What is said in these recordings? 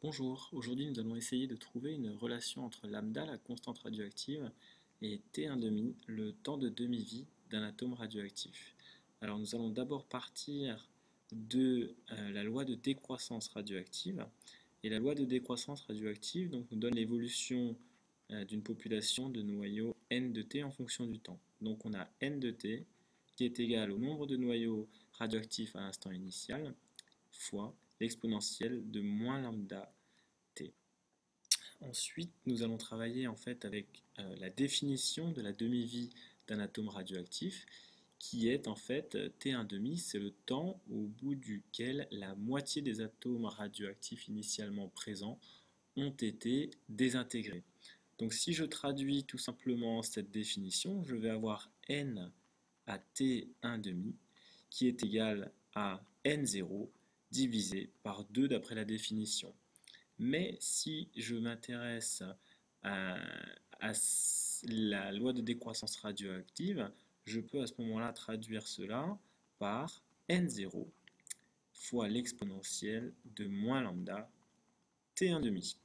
Bonjour, aujourd'hui nous allons essayer de trouver une relation entre lambda, la constante radioactive, et T1,5, le temps de demi-vie d'un atome radioactif. Alors nous allons d'abord partir de la loi de décroissance radioactive. Et la loi de décroissance radioactive nous donne l'évolution d'une population de noyaux n de t en fonction du temps. Donc on a n de t qui est égal au nombre de noyaux radioactifs à l'instant initial fois l'exponentielle de moins lambda t. Ensuite, nous allons travailler en fait avec la définition de la demi-vie d'un atome radioactif qui est en fait T1,5, c'est le temps au bout duquel la moitié des atomes radioactifs initialement présents ont été désintégrés. Donc si je traduis tout simplement cette définition, je vais avoir n à T1,5 qui est égal à n0 divisé par 2 d'après la définition. Mais si je m'intéresse à, à la loi de décroissance radioactive, je peux à ce moment-là traduire cela par n0 fois l'exponentielle de moins lambda t1,5.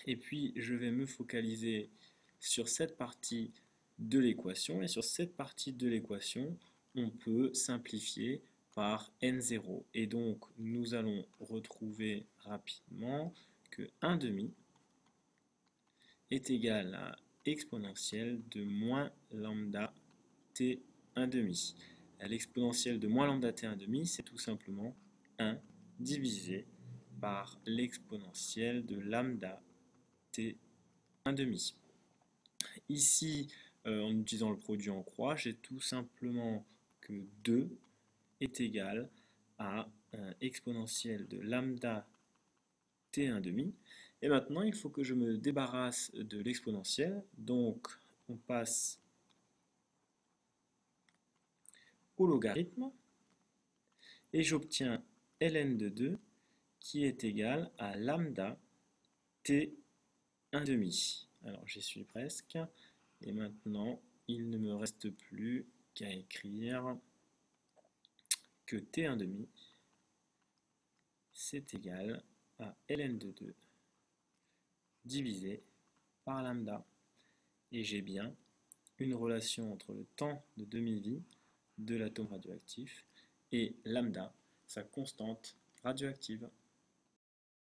Et puis je vais me focaliser sur cette partie de l'équation, et sur cette partie de l'équation, on peut simplifier par n0. Et donc nous allons retrouver rapidement que 1,5 est égal à exponentielle de moins lambda t1,5. L'exponentielle de moins lambda t1,5, c'est tout simplement 1 divisé par l'exponentielle de lambda t1,5. Ici, en utilisant le produit en croix, j'ai tout simplement que 2 est égal à exponentielle de lambda t1,5. Et maintenant, il faut que je me débarrasse de l'exponentielle. Donc, on passe au logarithme. Et j'obtiens ln de 2 qui est égal à lambda t1,5. Alors, j'y suis presque. Et maintenant, il ne me reste plus qu'à écrire que t1,5 c'est égal à ln de 2 divisé par lambda. Et j'ai bien une relation entre le temps de demi-vie de l'atome radioactif et lambda, sa constante radioactive.